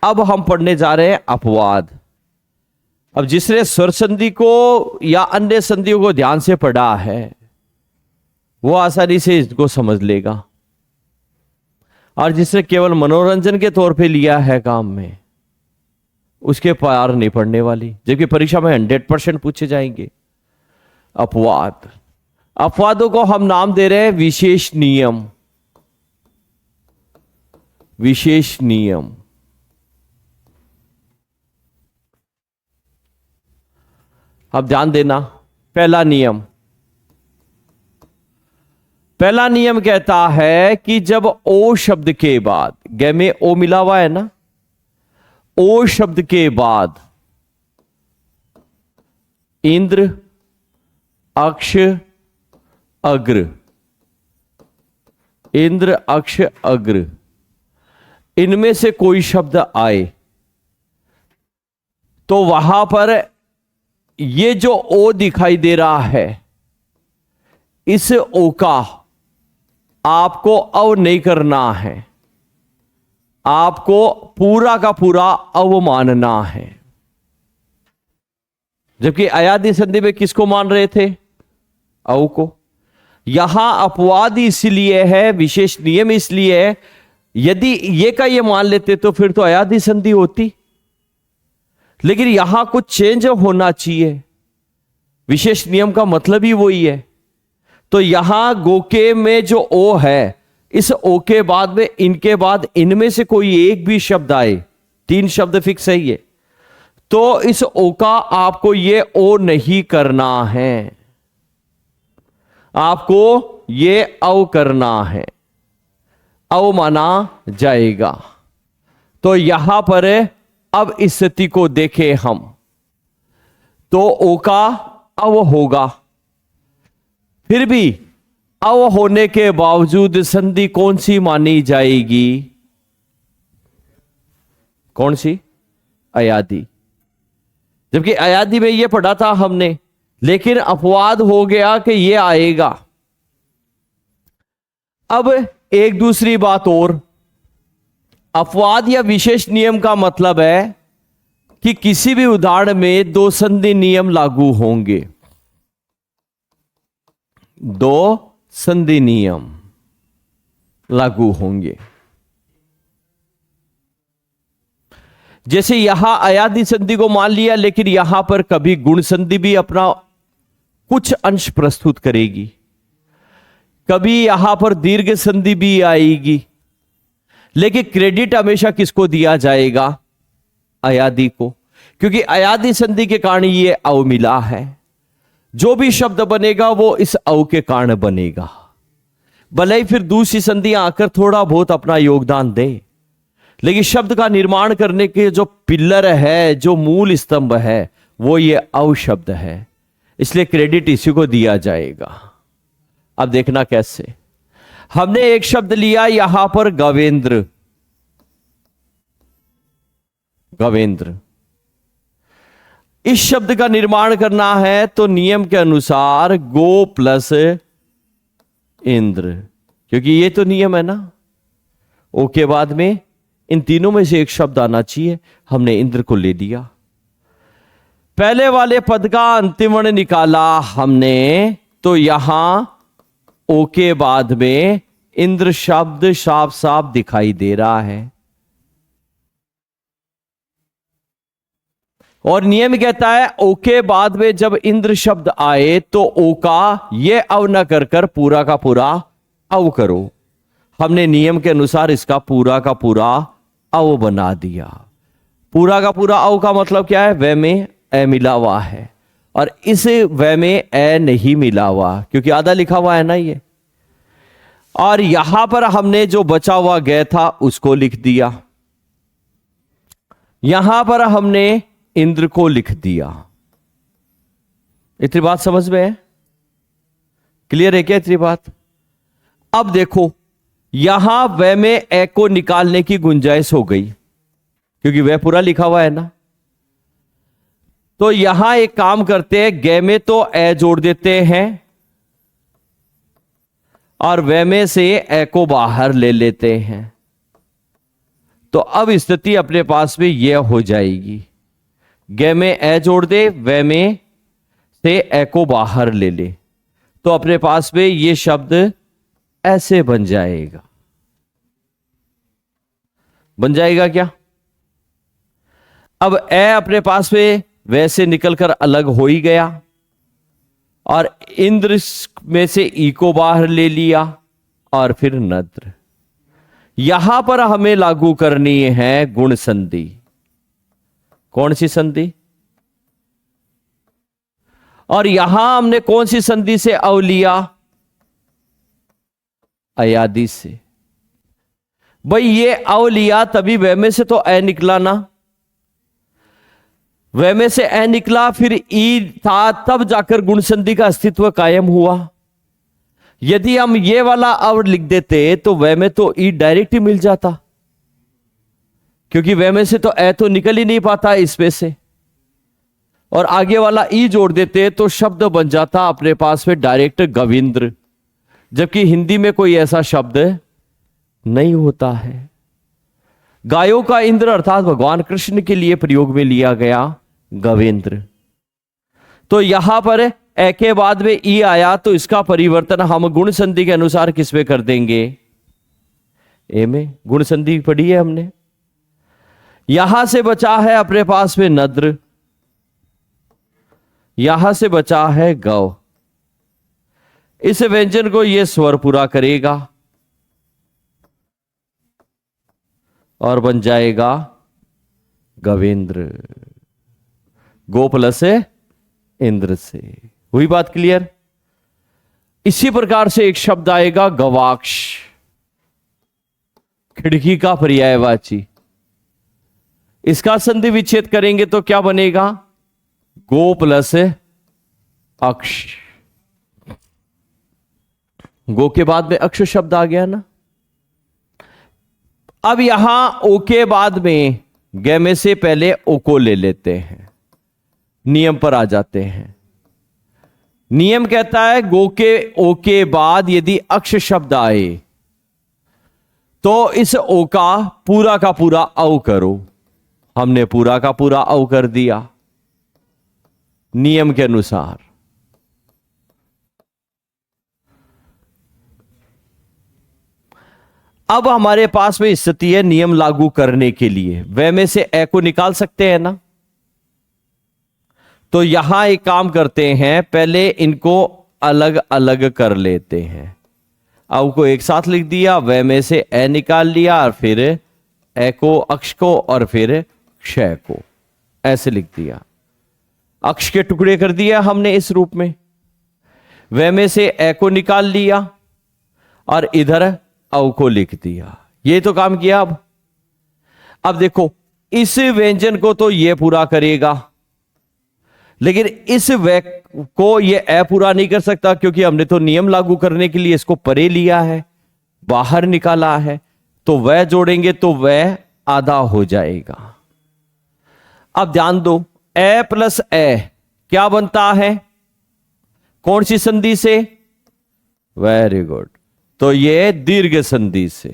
अब हम पढ़ने जा रहे हैं अपवाद। अब जिसने स्वर संधि को या अन्य संधियों को ध्यान से पढ़ा है वो आसानी से इसको समझ लेगा, और जिसने केवल मनोरंजन के तौर पे लिया है काम में उसके पार नहीं पड़ने वाली, जबकि परीक्षा में 100% पूछे जाएंगे। अपवाद, अपवादों को हम नाम दे रहे हैं विशेष नियम। विशेष नियम, अब ध्यान देना। पहला नियम, पहला नियम कहता है कि जब ओ शब्द के बाद, गे में ओ मिला हुआ है ना, ओ शब्द के बाद इंद्र, अक्ष, अग्र, इंद्र, अक्ष, अग्र, इनमें से कोई शब्द आए तो वहां पर ये जो ओ दिखाई दे रहा है, इस ओ का आपको अव नहीं करना है, आपको पूरा का पूरा अव मानना है। जबकि अयादि संधि में किसको मान रहे थे? अव को। यहां अपवाद इसलिए है, विशेष नियम इसलिए है, यदि ये का ये मान लेते तो फिर तो अयादि संधि होती, लेकिन यहां कुछ चेंज होना चाहिए। विशेष नियम का मतलब ही वही है। तो यहां गोके में जो ओ है, इस ओ के बाद में, इनके बाद इनमें से कोई एक भी शब्द आए, 3 शब्द फिक्स है ये, तो इस ओ का आपको ये ओ नहीं करना है, आपको ये अव करना है, अव माना जाएगा। तो यहां पर अब इस स्थिति को देखें हम, तो ओ का अव होगा, फिर भी अव होने के बावजूद संधि कौन सी मानी जाएगी? कौन सी? अयादि। जबकि अयादि में यह पढ़ा था हमने, लेकिन अपवाद हो गया कि यह आएगा। अब एक दूसरी बात और, अपवाद या विशेष नियम का मतलब है कि किसी भी उदाहरण में 2 संधि नियम लागू होंगे। 2 संधि नियम लागू होंगे। जैसे यहां अयादि संधि को मान लिया, लेकिन यहां पर कभी गुण संधि भी अपना कुछ अंश प्रस्तुत करेगी, कभी यहां पर दीर्घ संधि भी आएगी, लेकिन क्रेडिट हमेशा किसको दिया जाएगा? अयादि को, क्योंकि अयादि संधि के कारण ये अव मिला है। जो भी शब्द बनेगा वो इस अव के कारण बनेगा, भले ही फिर दूसरी संधियां आकर थोड़ा बहुत अपना योगदान दे, लेकिन शब्द का निर्माण करने के जो पिलर है, जो मूल स्तंभ है, वो ये अव शब्द है, इसलिए क्रेडिट इसी को दिया जाएगा। अब देखना कैसे। हमने एक शब्द लिया यहां पर गवेंद्र, गवेंद्र, इस शब्द का निर्माण करना है तो नियम के अनुसार गो प्लस इंद्र, क्योंकि ये तो नियम है ना, ओ के बाद में इन तीनों में से एक शब्द आना चाहिए। हमने इंद्र को ले लिया। पहले वाले पद का अंतिम वर्ण निकाला हमने, तो यहां ओ के बाद में इंद्र शब्द साफ साफ दिखाई दे रहा है, और नियम कहता है ओ के बाद में जब इंद्र शब्द आए तो ओ का ये अव न कर पूरा का पूरा अव करो। हमने नियम के अनुसार इसका पूरा का पूरा अव बना दिया। पूरा का पूरा अव का मतलब क्या है? वे में ए मिला हुआ है, और इस वे में ए नहीं मिला हुआ, क्योंकि आधा लिखा हुआ है ना ये। और यहां पर हमने जो बचा हुआ गया था उसको लिख दिया, यहां पर हमने इंद्र को लिख दिया। इतनी बात समझ में है? क्लियर है क्या इतनी बात? अब देखो, यहां वह में ए को निकालने की गुंजाइश हो गई, क्योंकि वह पूरा लिखा हुआ है ना। तो यहां एक काम करते हैं, गे में तो ए जोड़ देते हैं और वह में से ए को बाहर ले लेते हैं, तो अब स्थिति अपने पास में यह हो जाएगी, गे में ए जोड़ दे, वे में से ए को बाहर ले ले, तो अपने पास में ये शब्द ऐसे बन जाएगा। बन जाएगा क्या? अब ए अपने पास में वैसे निकलकर अलग हो ही गया, और इंद्र में से ई को बाहर ले लिया, और फिर नद्र। यहां पर हमें लागू करनी है गुण संधि। कौन सी संधि? और यहां हमने कौन सी संधि से अव लिया? अयादि से। भाई ये अव लिया तभी वह में से तो ए निकला ना, वह में से ए निकला, फिर ई था, तब जाकर गुण संधि का अस्तित्व कायम हुआ। यदि हम ये वाला अव लिख देते तो वह में तो ई डायरेक्ट ही मिल जाता, क्योंकि वह में से तो ए तो निकल ही नहीं पाता इसमें से, और आगे वाला ई जोड़ देते तो शब्द बन जाता अपने पास में डायरेक्ट गविंद्र, जबकि हिंदी में कोई ऐसा शब्द नहीं होता है। गायों का इंद्र अर्थात भगवान कृष्ण के लिए प्रयोग में लिया गया गवेंद्र। तो यहां पर ए के बाद में ई आया, तो इसका परिवर्तन हम गुण संधि के अनुसार किस में कर देंगे? ए में। गुण संधि पढ़ी है हमने। यहां से बचा है अपने पास में नद्र, यहां से बचा है गौ। इस व्यंजन को यह स्वर पूरा करेगा और बन जाएगा गवेंद्र। गो प्लस इंद्र से। हुई बात क्लियर? इसी प्रकार से एक शब्द आएगा गवाक्ष, खिड़की का पर्यायवाची। इसका संधि विच्छेद करेंगे तो क्या बनेगा? गो प्लस अक्ष। गो के बाद में अक्ष शब्द आ गया ना। अब यहां ओ के बाद में गे में से पहले ओ को ले लेते हैं, नियम पर आ जाते हैं। नियम कहता है गो के ओ के बाद यदि अक्ष शब्द आए तो इस ओ का पूरा औ करो। हमने पूरा का पूरा औ कर दिया नियम के अनुसार। अब हमारे पास में स्थिति है नियम लागू करने के लिए, वे में से ए को निकाल सकते हैं ना। तो यहां एक काम करते हैं, पहले इनको अलग अलग कर लेते हैं। अब को एक साथ लिख दिया, वे में से ए निकाल लिया, और फिर ए को अक्ष को और फिर क्षय को ऐसे लिख दिया। अक्ष के टुकड़े कर दिया हमने इस रूप में। वे में से ए को निकाल लिया और इधर औ को लिख दिया। ये तो काम किया। अब देखो इस व्यंजन को तो ये पूरा करेगा, लेकिन इस वे को ये ए पूरा नहीं कर सकता, क्योंकि हमने तो नियम लागू करने के लिए इसको परे लिया है, बाहर निकाला है। तो वह जोड़ेंगे तो वह आधा हो जाएगा। अब ध्यान दो, ए प्लस ए क्या बनता है? कौन सी संधि से? Very good. तो ये दीर्घ संधि से।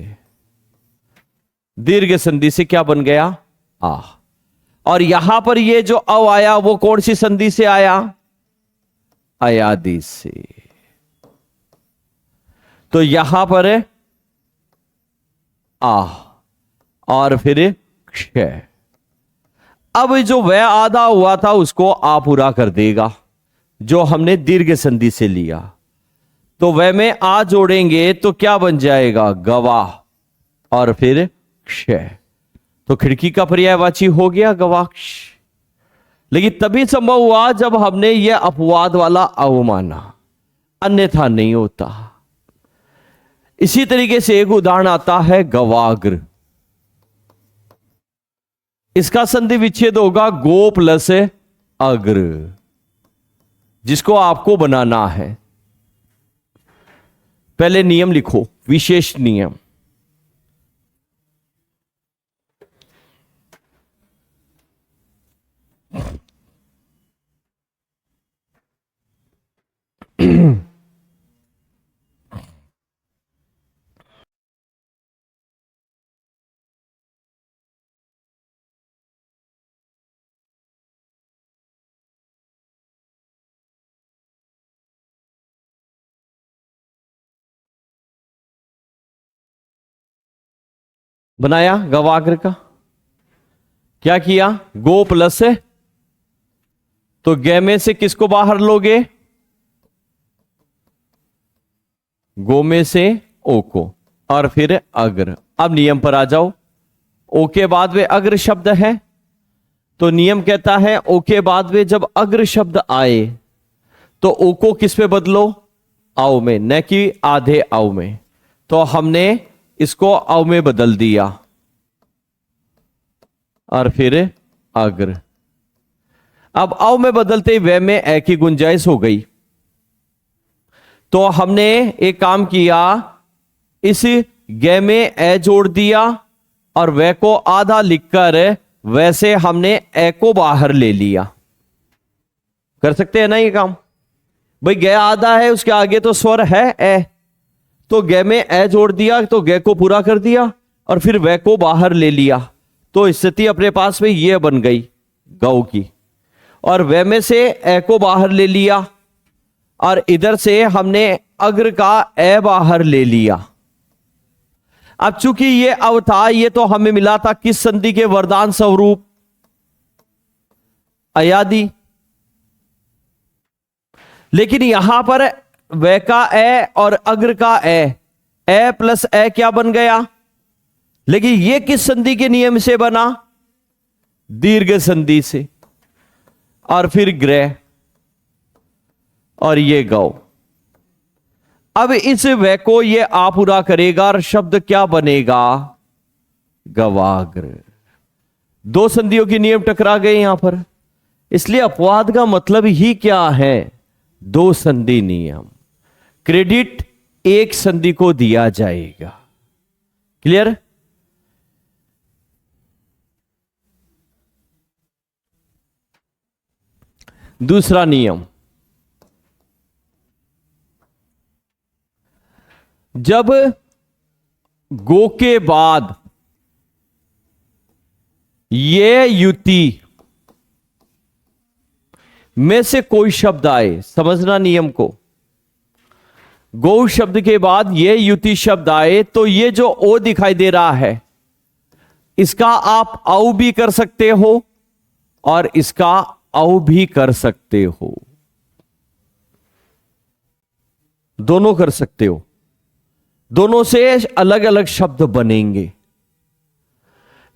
दीर्घ संधि से क्या बन गया? आ। और यहां पर ये जो अव आया वो कौन सी संधि से आया? अयादि से। तो यहां पर आ और फिर क्षय। अब जो वह आधा हुआ था उसको आ पूरा कर देगा, जो हमने दीर्घ संधि से लिया। तो वह में आ जोड़ेंगे तो क्या बन जाएगा? गवाह और फिर क्षय। तो खिड़की का पर्यायवाची हो गया गवाक्ष। लेकिन तभी संभव हुआ जब हमने यह अपवाद वाला अव माना, अन्यथा नहीं होता। इसी तरीके से एक उदाहरण आता है गवाग्र। इसका संधि विच्छेद होगा गो प्लस अग्र, जिसको आपको बनाना है। पहले नियम लिखो, विशेष नियम। बनाया गवाग्र का, क्या किया, गो प्लस है तो गे में से किसको बाहर लोगे, गो में से ओ को, और फिर अग्र। अब नियम पर आ जाओ। ओ के बाद में अग्र शब्द है तो नियम कहता है ओ के बाद में जब अग्र शब्द आए तो ओ को किस पे बदलो, आओ में, न कि आधे आओ में। तो हमने इसको आओ में बदल दिया और फिर अग्र। अब आओ में बदलते ही वे में ए की गुंजाइश हो गई। तो हमने एक काम किया, इस गे में ए जोड़ दिया और वे को आधा लिखकर वैसे हमने ए को बाहर ले लिया। कर सकते हैं ना ये काम, भाई गे आधा है उसके आगे तो स्वर है ए, तो गे में ए जोड़ दिया तो गे को पूरा कर दिया और फिर वे को बाहर ले लिया। तो स्थिति अपने पास में ये बन गई गौ की, और वे में से ए को बाहर ले लिया और इधर से हमने अग्र का ए बाहर ले लिया। अब चूंकि ये अब था, ये तो हमें मिला था किस संधि के वरदान स्वरूप, अयादि। लेकिन यहां पर वे का ए और अग्र का ए प्लस ए क्या बन गया, लेकिन ये किस संधि के नियम से बना, दीर्घ संधि से, और फिर ग्रह और ये गौ। अब इस वे को ये आ पूरा करेगा और शब्द क्या बनेगा, गवाग्र। दो संधियों के नियम टकरा गए यहां पर, इसलिए अपवाद का मतलब ही क्या है, दो संधि नियम। क्रेडिट एक संधि को दिया जाएगा। क्लियर। दूसरा नियम, जब गो के बाद ये युति में से कोई शब्द आए, समझना नियम को, गौ शब्द के बाद ये युति शब्द आए तो ये जो ओ दिखाई दे रहा है इसका आप औ भी कर सकते हो और इसका औ भी कर सकते हो, दोनों कर सकते हो। दोनों से अलग अलग शब्द बनेंगे,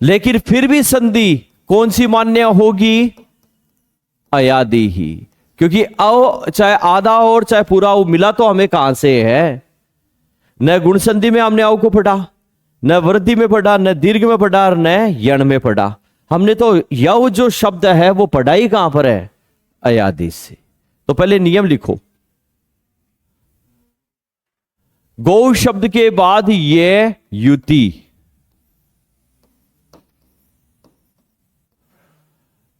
लेकिन फिर भी संधि कौन सी मान्य होगी, अयादि ही। क्योंकि औ चाहे आधा और चाहे पूरा औ मिला तो हमें कहां से है, न गुण संधि में हमने औ को पढ़ा, न वृद्धि में पढ़ा, न दीर्घ में पढ़ा और न यण में पढ़ा। हमने तो यव जो शब्द है वो पढ़ा ही कहां पर है, अयादि से। तो पहले नियम लिखो, गौ शब्द के बाद ये युति,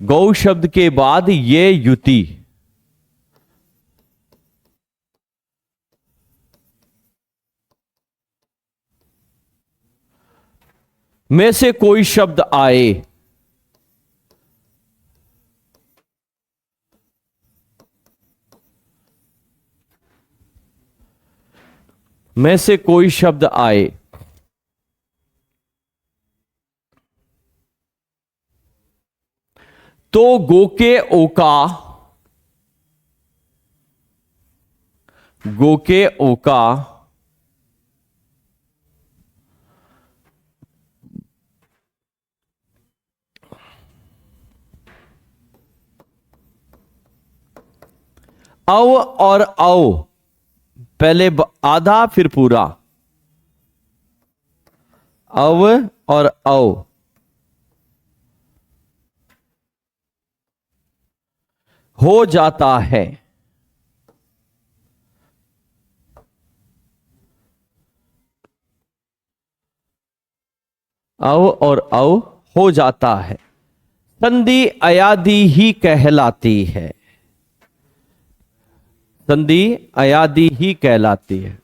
गौ शब्द के बाद ये युति, में से कोई शब्द आए में से कोई शब्द आए तो गो के ओका, गो के ओका औ और औ, पहले आधा फिर पूरा, अव और औ हो जाता है। अव और औ हो जाता है, संधि अयादि ही कहलाती है, संधि अयादि ही कहलाती है।